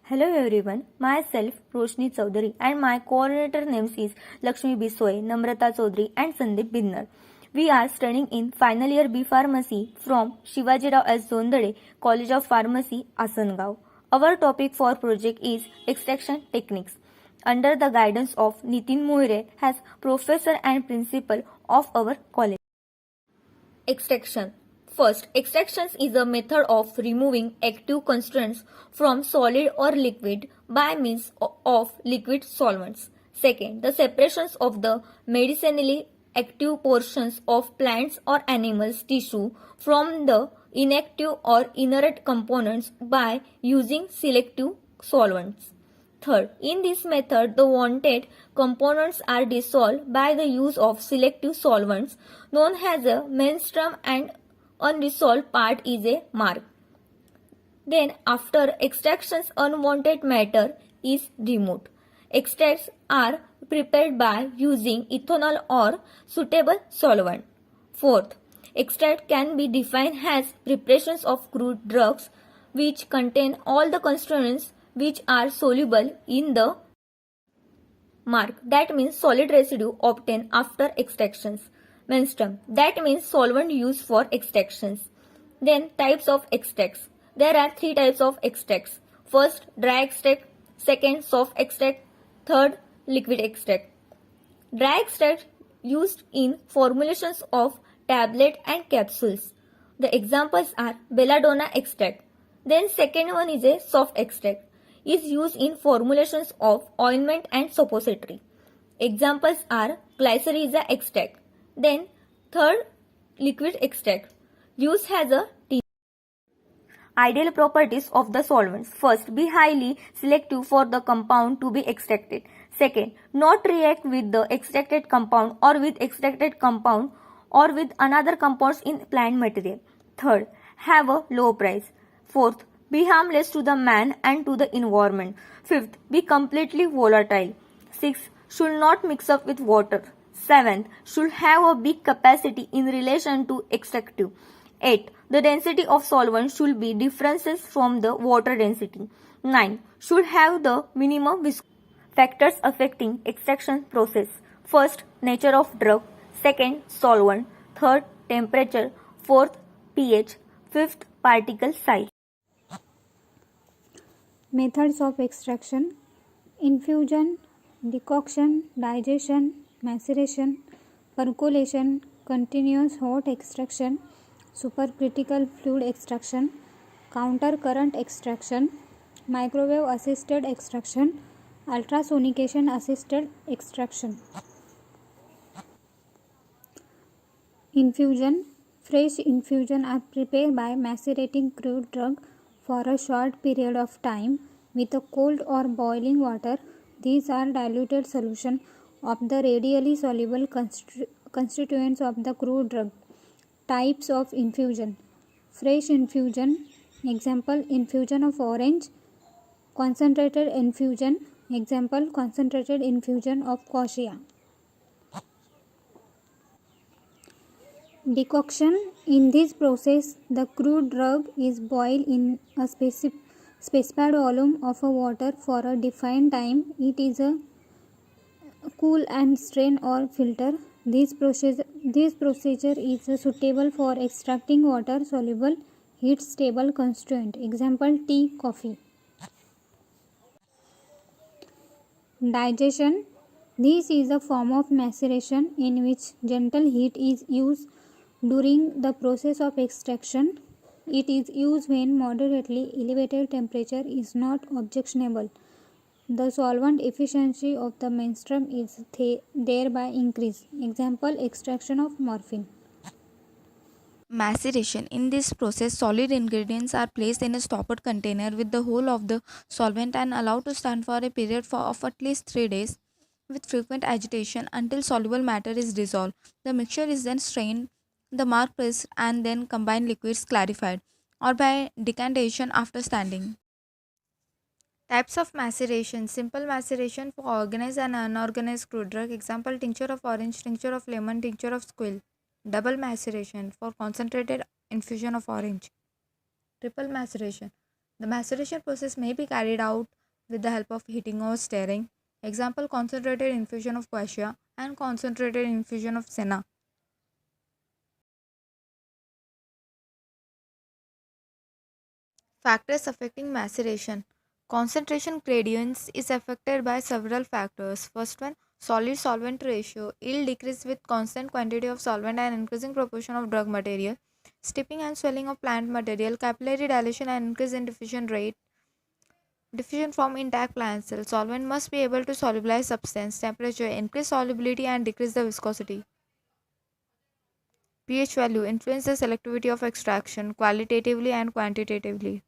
Hello everyone, myself Roshni Chaudhari and my coordinator names is Laxmi Bisoye, Namrata Chaudhari and Sandip Binnar. We are studying in final year B Pharmacy from Shivajirao as Jondhle, College of Pharmacy, Asangaon. Our topic for project is extraction techniques. Under the guidance of Nitin Moire as professor and principal of our college. Extraction. First, extraction is a method of removing active constituents from solid or liquid by means of liquid solvents. Second, the separations of the medicinally active portions of plants or animals' tissue from the inactive or inert components by using selective solvents. Third, in this method, the wanted components are dissolved by the use of selective solvents known as a menstruum, and unresolved part is a mark. Then after extractions, unwanted matter is removed. Extracts are prepared by using ethanol or suitable solvent. Fourth, extract can be defined as preparations of crude drugs which contain all the constituents which are soluble in the mark, that means solid residue obtained after extractions. Menstruum, that means solvent used for extractions. Then types of extracts. There are three types of extracts. First, dry extract. Second, soft extract. Third, liquid extract. Dry extract used in formulations of tablet and capsules. The examples are belladonna extract. Then second one is a soft extract, is used in formulations of ointment and suppository. Examples are glycyrrhiza extract. Then third, liquid extract, used as a tincture. Ideal properties of the solvents. First, be highly selective for the compound to be extracted. Second, not react with the extracted compound or with extracted compound or with another compounds in plant material. Third, have a low price. Fourth, be harmless to the man and to the environment. Fifth, be completely volatile. Sixth, should not mix up with water. Seventh, should have a big capacity in relation to extractive. 8. The density of solvent should be differences from the water density. 9. Should have the minimum viscosity. Factors affecting extraction process. First, nature of drug. Second, solvent. Third, temperature. Fourth, pH. Fifth, particle size. Methods of extraction: infusion, decoction, digestion, maceration, percolation, continuous hot extraction, supercritical fluid extraction, counter current extraction, microwave assisted extraction, ultrasonication assisted extraction. Infusion. Fresh infusion are prepared by macerating crude drug for a short period of time with a cold or boiling water. These are diluted solution of the radially soluble constituents of the crude drug. Types of infusion. Fresh infusion, example infusion of orange. Concentrated infusion, example concentrated infusion of quassia. Decoction. In this process, the crude drug is boiled in a specified volume of a water for a defined time. It is a cool and strain or filter. This procedure is suitable for extracting water soluble heat stable constituent. Example tea, coffee. Digestion. This is a form of maceration in which gentle heat is used during the process of extraction. It is used when moderately elevated temperature is not objectionable. The solvent efficiency of the menstruum is thereby increased. Example, extraction of morphine. Maceration. In this process, solid ingredients are placed in a stoppered container with the whole of the solvent and allowed to stand for a period of at least 3 days with frequent agitation until soluble matter is dissolved. The mixture is then strained, the mark pressed, and then combined liquids clarified or by decantation after standing. Types of maceration. Simple maceration for organized and unorganized crude drug. Example, tincture of orange, tincture of lemon, tincture of squill. Double maceration for concentrated infusion of orange. Triple maceration The maceration process may be carried out with the help of heating or stirring. Example, concentrated infusion of quassia and concentrated infusion of senna. Factors affecting maceration. Concentration gradients is affected by several factors. First one, solid solvent ratio. Yield decrease with constant quantity of solvent and increasing proportion of drug material. Stipping and swelling of plant material. Capillary dilation and increase in diffusion rate. Diffusion from intact plant cells. Solvent must be able to solubilize substance. Temperature, increase solubility and decrease the viscosity. pH value, influence the selectivity of extraction qualitatively and quantitatively.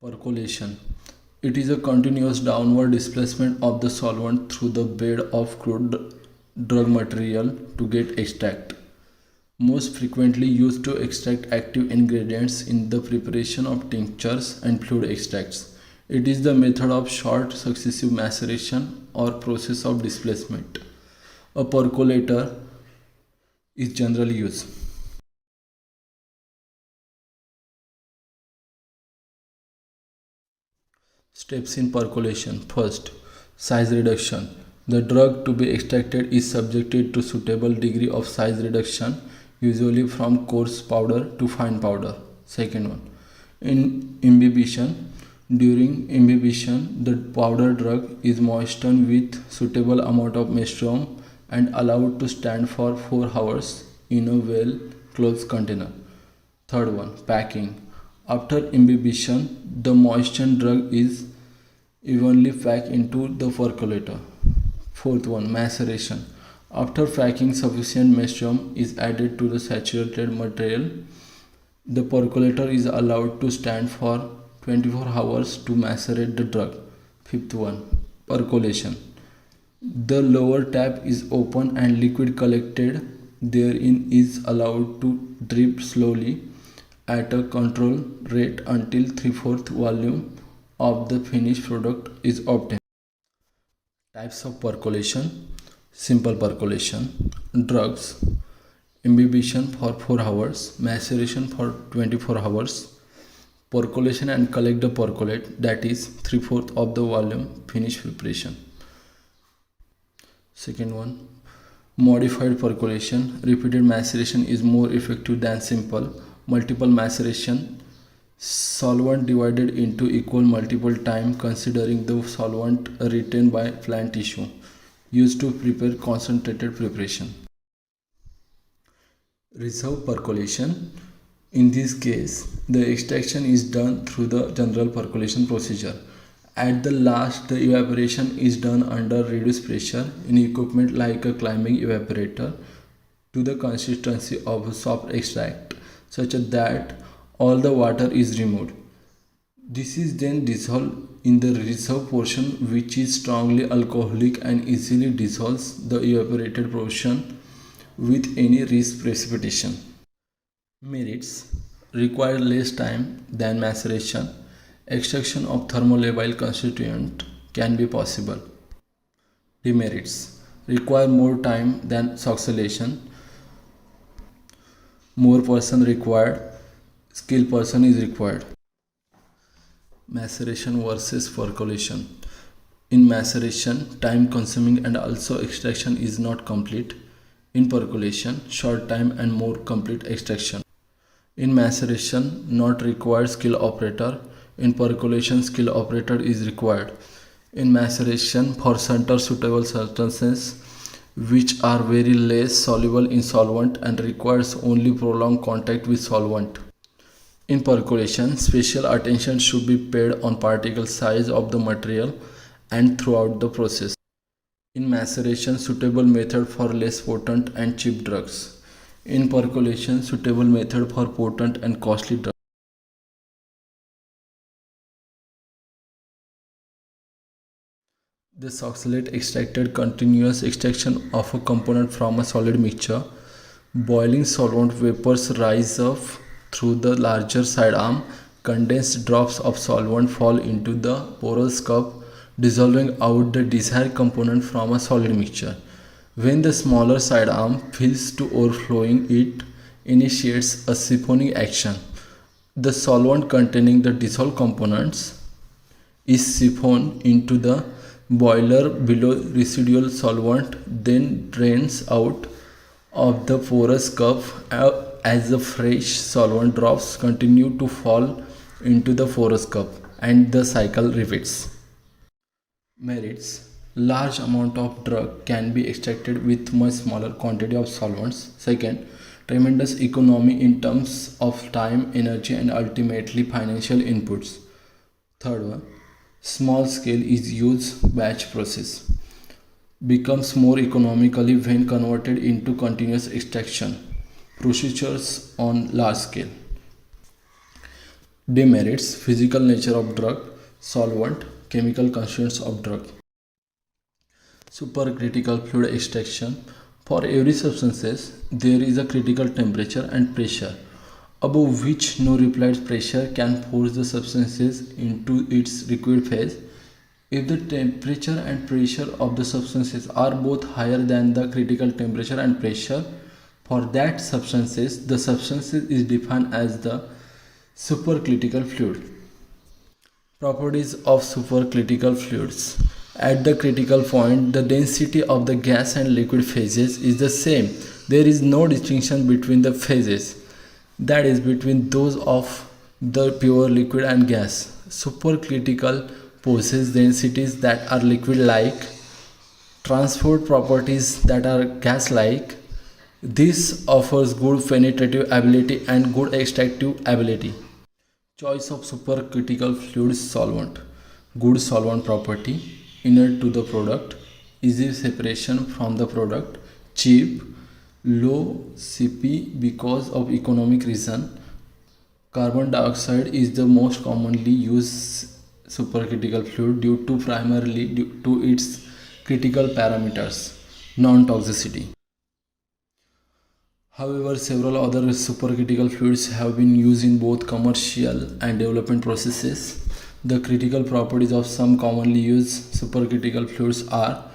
Percolation. It is a continuous downward displacement of the solvent through the bed of crude drug material to get extract. Most frequently used to extract active ingredients in the preparation of tinctures and fluid extracts. It is the method of short successive maceration or process of displacement. A percolator is generally used. Steps in percolation. First, size reduction. The drug to be extracted is subjected to suitable degree of size reduction, usually from coarse powder to fine powder. Second one, in imbibition. During imbibition, the powder drug is moistened with suitable amount of mestrium and allowed to stand for 4 hours in a well closed container. Third one, packing. After imbibition, the moistened drug is evenly packed into the percolator. Fourth one, maceration. After packing, sufficient mestrium is added to the saturated material. The percolator is allowed to stand for 24 hours to macerate the drug. Fifth one, percolation. The lower tap is open and liquid collected therein is allowed to drip slowly at a controlled rate until 3/4 volume of the finished product is obtained. Types of percolation. Simple percolation. Drugs. Imbibition for 4 hours. Maceration for 24 hours. Percolation and collect the percolate, that is 3/4 of the volume finished preparation. Second one, modified percolation. Repeated maceration is more effective than simple. Multiple maceration. Solvent divided into equal multiple time considering the solvent retained by plant tissue used to prepare concentrated preparation. Reserve percolation. In this case, the extraction is done through the general percolation procedure. At the last, the evaporation is done under reduced pressure in equipment like a climbing evaporator to the consistency of a soft extract, such that all the water is removed. This is then dissolved in the reserve portion, which is strongly alcoholic and easily dissolves the evaporated portion with any risk precipitation. Merits: require less time than maceration. Extraction of thermolabile constituent can be possible. Demerits: require more time than succinylation. More person required. Skilled person is required. Maceration versus percolation. In maceration, time consuming and also extraction is not complete. In percolation, short time and more complete extraction. In maceration, not required skill operator. In percolation, skill operator is required. In maceration, for center suitable substances which are very less soluble in solvent and requires only prolonged contact with solvent. In percolation, special attention should be paid on particle size of the material and throughout the process. In maceration, suitable method for less potent and cheap drugs. In percolation, suitable method for potent and costly drugs. The succinylate extracted continuous extraction of a component from a solid mixture. Boiling solvent vapors rise up through the larger side arm. Condensed drops of solvent fall into the porous cup, dissolving out the desired component from a solid mixture. When the smaller side arm fills to overflowing, it initiates a siphoning action. The solvent containing the dissolved components is siphoned into the boiler below. Residual solvent then drains out of the porous cup as the fresh solvent drops continue to fall into the porous cup, and the cycle repeats. Merits: large amount of drug can be extracted with much smaller quantity of solvents. Second, tremendous economy in terms of time, energy, and ultimately financial inputs. Third one, small scale is used batch process becomes more economically when converted into continuous extraction procedures on large scale. Demerits: physical nature of drug, solvent, chemical constituents of drug. Supercritical fluid extraction: for every substances there is a critical temperature and pressure above which no applied pressure can force the substances into its liquid phase. If the temperature and pressure of the substances are both higher than the critical temperature and pressure for that substances, the substance is defined as the supercritical fluid. Properties of supercritical fluids: at the critical point, the density of the gas and liquid phases is the same. There is no distinction between the phases, that is, between those of the pure liquid and gas. Supercritical possess densities that are liquid like, transport properties that are gas like. This offers good penetrative ability and good extractive ability. Choice of supercritical fluid solvent: good solvent property, inert to the product, easy separation from the product, cheap, low CP because of economic reason. Carbon dioxide is the most commonly used supercritical fluid primarily due to its critical parameters, non-toxicity. However, several other supercritical fluids have been used in both commercial and development processes. The critical properties of some commonly used supercritical fluids are: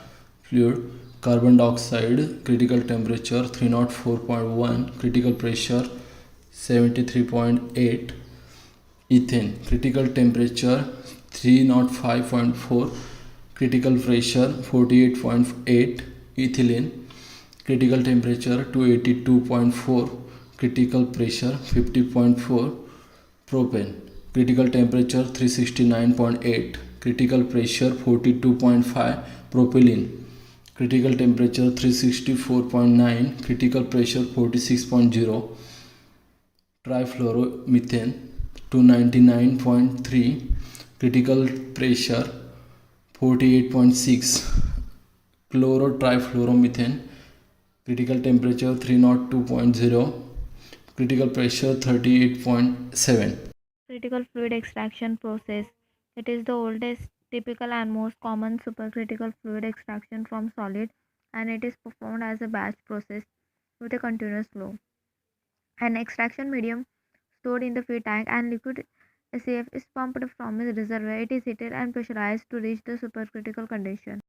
fluid, carbon dioxide, critical temperature 304.1, critical pressure 73.8, ethane, critical temperature 305.4, critical pressure 48.8, ethylene, critical temperature 282.4, critical pressure 50.4, propane, critical temperature 369.8, critical pressure 42.5, propylene, critical temperature 364.9, critical pressure 46.0, trifluoromethane 299.3, critical pressure 48.6, chlorotrifluoromethane, critical temperature 302.0, critical pressure 38.7. Critical fluid extraction process. It is the oldest, typical, and most common supercritical fluid extraction from solid, and it is performed as a batch process with a continuous flow. An extraction medium stored in the feed tank and liquid SAF is pumped from a reservoir. It is heated and pressurized to reach the supercritical condition.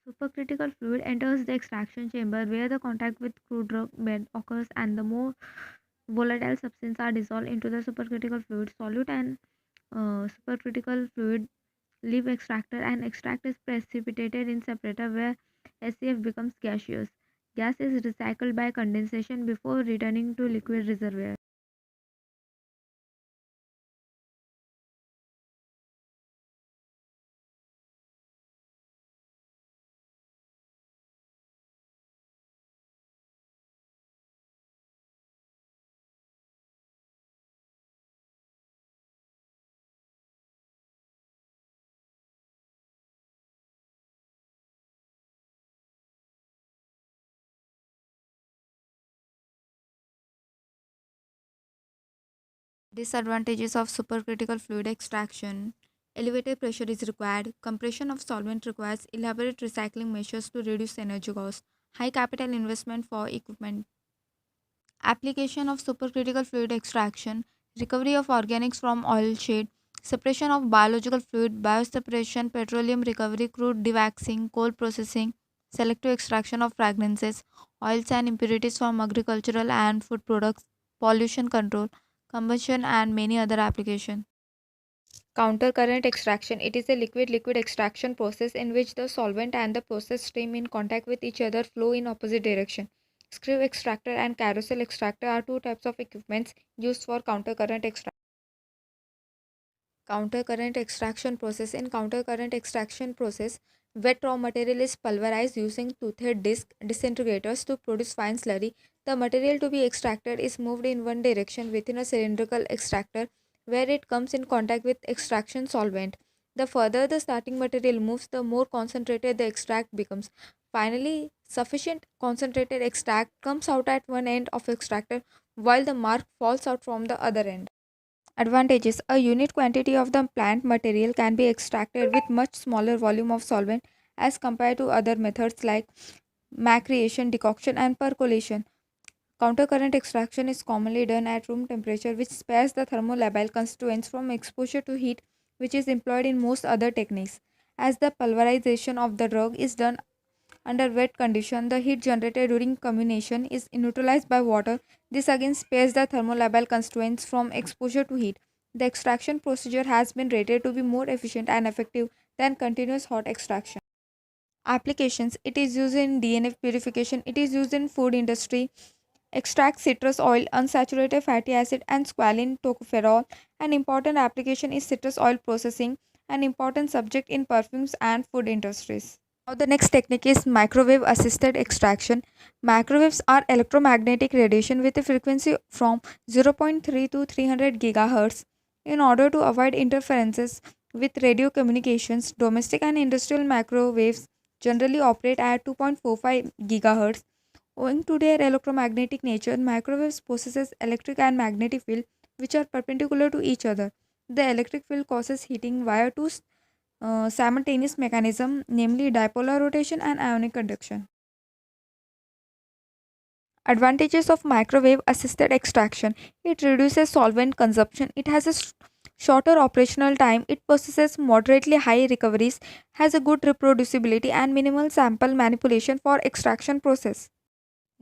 Supercritical fluid enters the extraction chamber where the contact with crude drug bed occurs and the more volatile substances are dissolved into the supercritical fluid. Solute and supercritical fluid leave extractor and extract is precipitated in separator where SCF becomes gaseous. Gas is recycled by condensation before returning to liquid reservoir. Disadvantages of supercritical fluid extraction. Elevated pressure is required. Compression of solvent requires elaborate recycling measures to reduce energy cost. High capital investment for equipment. Application of supercritical fluid extraction. Recovery of organics from oil shade. Separation of biological fluid, bioseparation, petroleum recovery, crude dewaxing, coal processing, selective extraction of fragrances, oils and impurities from agricultural and food products, pollution control, combustion, and many other applications. Countercurrent extraction. It is a liquid-liquid extraction process in which the solvent and the process stream in contact with each other flow in opposite direction. Screw extractor and carousel extractor are two types of equipments used for countercurrent extraction. Countercurrent extraction process. In countercurrent extraction process, wet raw material is pulverized using toothed disc disintegrators to produce fine slurry. The material to be extracted is moved in one direction within a cylindrical extractor where it comes in contact with extraction solvent. The further the starting material moves, the more concentrated the extract becomes. Finally, sufficient concentrated extract comes out at one end of extractor while the mark falls out from the other end. Advantages. A unit quantity of the plant material can be extracted with much smaller volume of solvent as compared to other methods like maceration, decoction, and percolation. Countercurrent extraction is commonly done at room temperature, which spares the thermolabile constituents from exposure to heat, which is employed in most other techniques. As the pulverization of the drug is done under wet condition, the heat generated during comminution is neutralized by water. This again spares the thermolabile constituents from exposure to heat. The extraction procedure has been rated to be more efficient and effective than continuous hot extraction. Applications. It is used in DNA purification. It is used in food industry. Extract citrus oil, unsaturated fatty acid, and squalene tocopherol. An important application is citrus oil processing, an important subject in perfumes and food industries. Now the next technique is microwave assisted extraction. Microwaves are electromagnetic radiation with a frequency from zero point 0.3 to 300 GHz. In order to avoid interferences with radio communications, domestic and industrial microwaves generally operate at 2.45 GHz. Owing to their electromagnetic nature, microwaves possesses electric and magnetic field which are perpendicular to each other. The electric field causes heating via two simultaneous mechanism, namely dipolar rotation and ionic conduction. Advantages of microwave assisted extraction. It reduces solvent consumption. It has a shorter operational time. It possesses moderately high recoveries, has a good reproducibility and minimal sample manipulation for extraction process.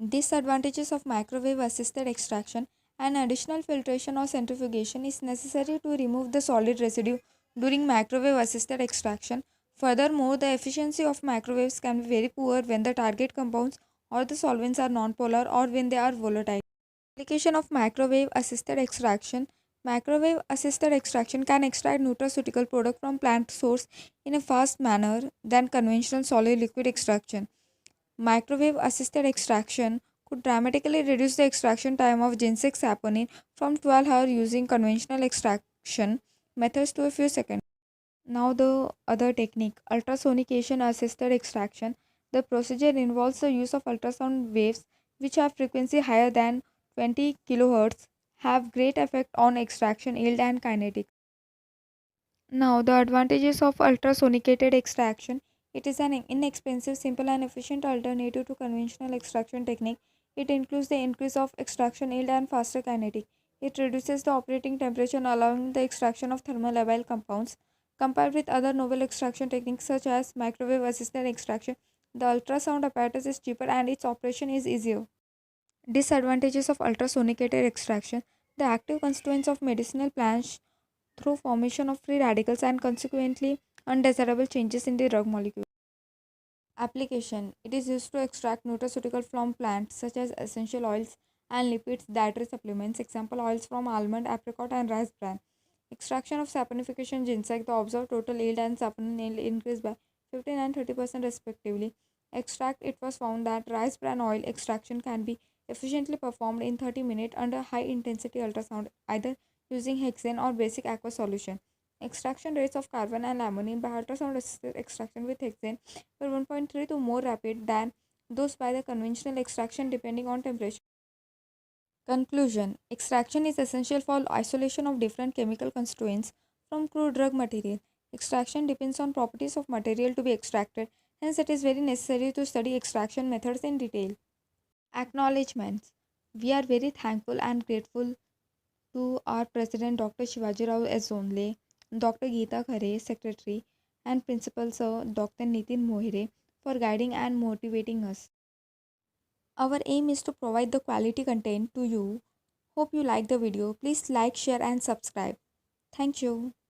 Disadvantages of microwave assisted extraction. An additional filtration or centrifugation is necessary to remove the solid residue during microwave assisted extraction. Furthermore, the efficiency of microwaves can be very poor when the target compounds or the solvents are nonpolar or when they are volatile. Application of microwave assisted extraction. Microwave assisted extraction can extract nutraceutical product from plant source in a fast manner than conventional solid liquid extraction. Microwave assisted extraction could dramatically reduce the extraction time of ginseng saponin from 12 hours using conventional extraction methods to a few seconds. Now the other technique, ultrasonication assisted extraction. The procedure involves the use of ultrasound waves which have frequency higher than 20 kHz, have great effect on extraction yield and kinetics. Now, the advantages of ultrasonicated extraction. It is an inexpensive, simple, and efficient alternative to conventional extraction technique. It includes the increase of extraction yield and faster kinetic. It reduces the operating temperature, allowing the extraction of thermolabile compounds. Compared with other novel extraction techniques such as microwave assisted extraction, the ultrasound apparatus is cheaper and its operation is easier. Disadvantages of ultrasonicated extraction. The active constituents of medicinal plants through formation of free radicals and consequently undesirable changes in the drug molecule. Application. It is used to extract nutraceutical from plants such as essential oils and lipids, dietary supplements, example oils from almond, apricot and rice bran. Extraction of saponification ginseng, the observed total yield and saponin yield increased by 15 and 30% respectively. Extract. It was found that rice bran oil extraction can be efficiently performed in 30 minutes under high intensity ultrasound, either using hexane or basic aqueous solution. Extraction rates of carbon and ammonium by ultrasound assisted extraction with hexane were 1.3 to more rapid than those by the conventional extraction depending on temperature. Conclusion. Extraction is essential for isolation of different chemical constituents from crude drug material. Extraction depends on properties of material to be extracted, hence it is very necessary to study extraction methods in detail. Acknowledgements. We are very thankful and grateful to our President Dr. Shivajirao S. Jondhle, Dr. Geeta Khare, Secretary, and Principal Sir Dr. Nitin Mohere for guiding and motivating us. Our aim is to provide the quality content to you Hope you like the video. Please like, share and subscribe. Thank you.